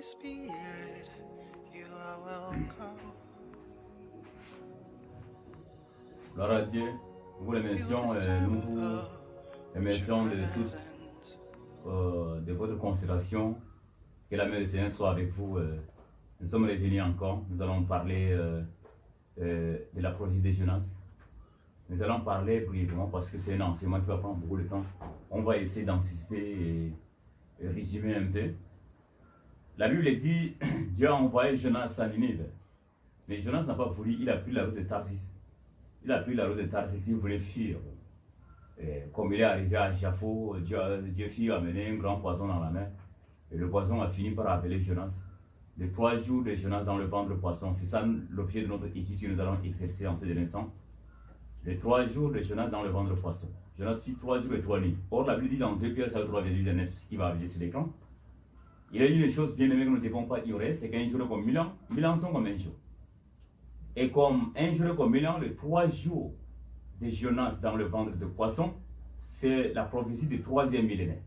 Spirit, you are welcome. Gloire à Dieu, nous vous remercions, nous vous remercions de toute de votre considération. Que la main du Seigneur soit avec vous. Nous sommes revenus encore. Nous allons parler de la prophétie de Jonas. Nous allons parler brièvement parce que c'est un enseignement qui va prendre beaucoup de temps. On va essayer d'anticiper et résumer un peu. La Bible dit Dieu a envoyé Jonas à Ninive. Mais Jonas n'a pas voulu, il a pris la route de Tarsis. Il a pris la route de Tarsis, il voulait fuir. Et comme il est arrivé à Jaffo, Dieu fit amener un grand poisson dans la mer. Et le poisson a fini par appeler Jonas. Les 3 jours de Jonas dans le ventre du poisson, c'est ça l'objet de notre étude que nous allons exercer en ce dernier temps. Les 3 jours de Jonas dans le ventre du poisson. Jonas fit 3 jours et 3 nuits. Or, la Bible dit dans 2 Pierre 3,9, ce qui va arriver sur l'écran. Il y a une chose bien aimée que nous ne devons pas ignorer, c'est qu'un jour est comme 1000 ans, 1000 ans sont comme un jour. Et comme un jour est comme 1000 ans, les 3 jours de Jonas dans le ventre de poisson, c'est la prophétie du 3e millénaire.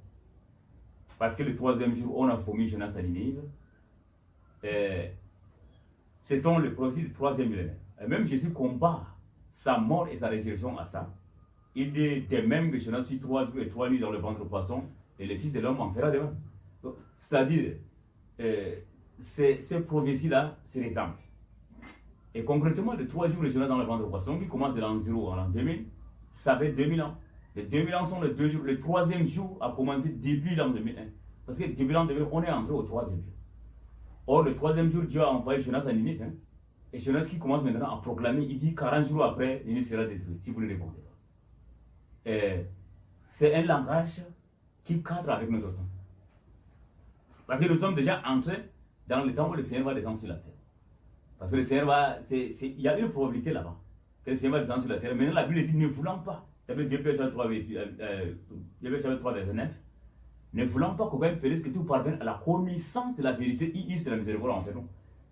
Parce que le 3e jour, on a fourmi Jonas à Ninive. Ce sont les prophéties du 3e millénaire. Et même Jésus combat sa mort et sa résurrection à ça. Il dit de même que Jonas fit 3 jours et 3 nuits dans le ventre de poisson, et le Fils de l'homme en fera de même. C'est-à-dire, ces prophéties-là, c'est l'exemple. Et concrètement, les 3 jours de Jonas dans le ventre de poisson, qui commence de l'an 0 à l'an 2000, ça fait 2000 ans. Les 2000 ans sont les 2 jours. Le 3e jour a commencé début l'an 2001. Parce que début l'an 2000, on est entré au 3e jour. Or, le 3e jour, Dieu a envoyé Jonas à Ninive. Et Jonas qui commence maintenant à proclamer, il dit 40 jours après, Ninive sera détruite, si vous ne répondez pas. C'est un langage qui cadre avec notre temps. Parce que nous sommes déjà entrés dans le temps où le Seigneur va descendre sur la terre. Parce que le Seigneur va. Il y a une probabilité là-bas que le Seigneur va descendre sur la terre. Maintenant, la Bible dit ne voulant pas. Dieu chapitre 3, verset 9. Ne voulant pas qu'aucun périsse, que tout parvienne à la connaissance de la vérité. Il c'est la miséricorde en fait.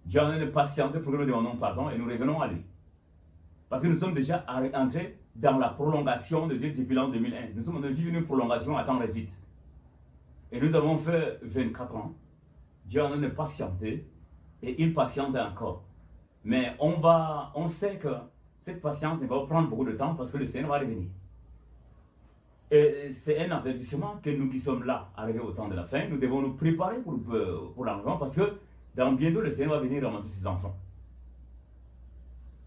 Dieu en est patienté pour que nous demandons pardon et nous revenons à lui. Parce que nous sommes déjà entrés dans la prolongation de Dieu depuis l'an 2001. Nous sommes en vivre une prolongation à temps vite. Et nous avons fait 24 ans. Dieu en est patienté et il patiente encore. Mais on sait que cette patience ne va pas prendre beaucoup de temps parce que le Seigneur va revenir. Et c'est un avertissement que nous qui sommes là, arrivés au temps de la fin, nous devons nous préparer pour l'enlèvement parce que dans bientôt le Seigneur va venir ramasser ses enfants.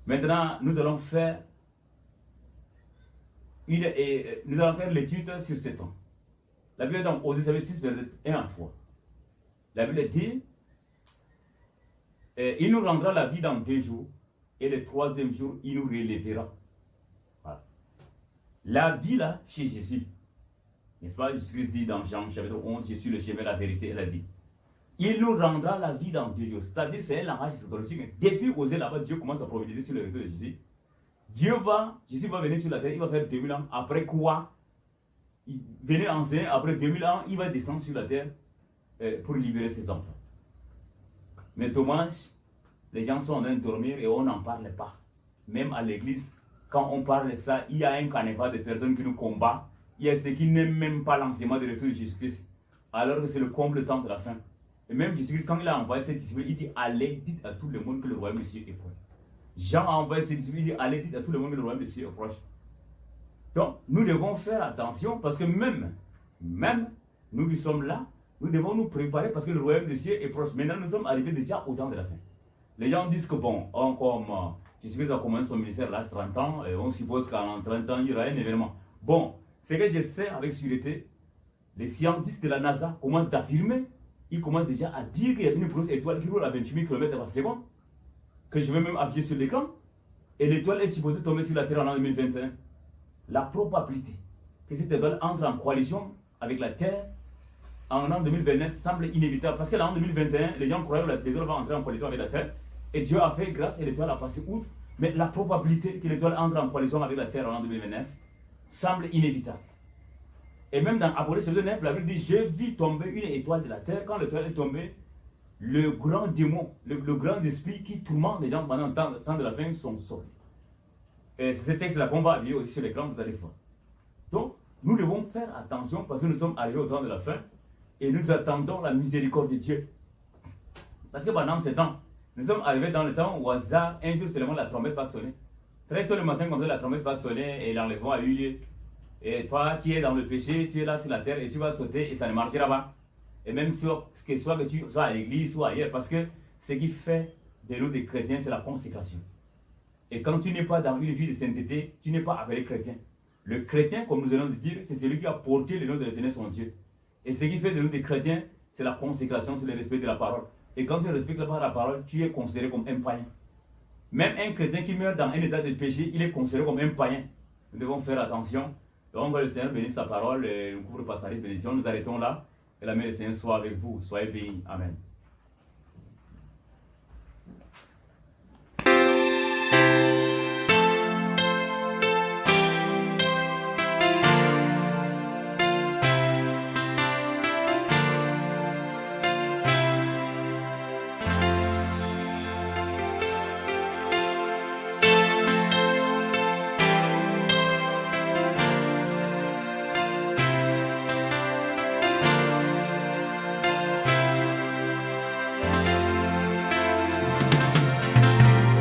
Maintenant, nous allons faire l'étude sur 7 ans. La Bible est dans Osée 6, verset 1 à 3. La Bible dit il nous rendra la vie dans 2 jours, et le 3e jour, il nous relèvera. Voilà. La vie là, chez Jésus, n'est-ce pas? Jésus-Christ dit dans Jean chapitre 11, je suis le chemin, la vérité et la vie. Il nous rendra la vie dans 2 jours. C'est-à-dire, c'est un langage eschatologique. Depuis Osée là-bas, Dieu commence à prophétiser sur le retour de Jésus. Jésus va venir sur la terre, il va faire 2000 ans. Après quoi? Il venait enseigner, après 2000 ans, il va descendre sur la terre pour libérer ses enfants. Mais dommage, les gens sont en train de dormir et on n'en parle pas. Même à l'église, quand on parle de ça, il y a un canevas de personnes qui nous combattent. Il y a ceux qui n'aiment même pas l'enseignement de retour de Jésus-Christ. Alors que c'est le comble temps de la fin. Et même Jésus-Christ, quand il a envoyé ses disciples, il dit allez, dites à tout le monde que le royaume de Dieu est proche. Jean a envoyé ses disciples, il dit allez, dites à tout le monde que le royaume de Dieu est proche. Donc, nous devons faire attention parce que même nous qui sommes là, nous devons nous préparer parce que le royaume de Dieu est proche. Maintenant, nous sommes arrivés déjà au temps de la fin. Les gens disent que bon, comme Jésus-Christ a commencé son ministère à l'âge de 30 ans, et on suppose qu'en 30 ans, il y aura un événement. Bon, ce que je sais avec sûreté, les scientifiques de la NASA commencent à affirmer, ils commencent déjà à dire qu'il y a une grosse étoile qui roule à 28 000 km par seconde, que je vais même appuyer sur l'écran, et l'étoile est supposée tomber sur la Terre en l'an 2021. La probabilité que cette étoile entre en coalition avec la Terre en l'an 2029 semble inévitable. Parce que l'an 2021, les gens croyaient que l'étoile va entrer en coalition avec la Terre. Et Dieu a fait grâce et l'étoile a passé outre. Mais la probabilité que l'étoile entre en coalition avec la Terre en l'an 2029 semble inévitable. Et même dans Apocalypse chapitre 9, la Bible dit j'ai vu tomber une étoile de la Terre. Quand l'étoile est tombée, le grand démon, le grand esprit qui tourmente les gens pendant le temps de la fin sont sortis. Et c'est ce texte-là qu'on va appuyer aussi sur l'écran, vous allez voir. Donc, nous devons faire attention parce que nous sommes arrivés au temps de la fin et nous attendons la miséricorde de Dieu. Parce que pendant ce temps, nous sommes arrivés dans le temps où, au hasard, un jour seulement la trompette va sonner. Très tôt le matin, comme ça, la trompette va sonner et l'enlèvement a eu lieu. Et toi qui es dans le péché, tu es là sur la terre et tu vas sauter et ça ne marchera pas. Et même soit que tu sois à l'église ou ailleurs, parce que ce qui fait de nous des chrétiens, c'est la consécration. Et quand tu n'es pas dans une vie de sainteté, tu n'es pas appelé chrétien. Le chrétien, comme nous allons le dire, c'est celui qui a porté le nom de l'Éternel son Dieu. Et ce qui fait de nous des chrétiens, c'est la consécration, c'est le respect de la parole. Et quand tu respectes la parole, tu es considéré comme un païen. Même un chrétien qui meurt dans un état de péché, il est considéré comme un païen. Nous devons faire attention. Donc, le Seigneur bénisse sa parole et nous couvre par sa bénédiction. Nous arrêtons là. Que la main du Seigneur soit avec vous. Soyez bénis. Amen.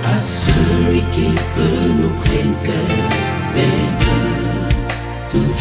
À celui qui peut nous préserver de tout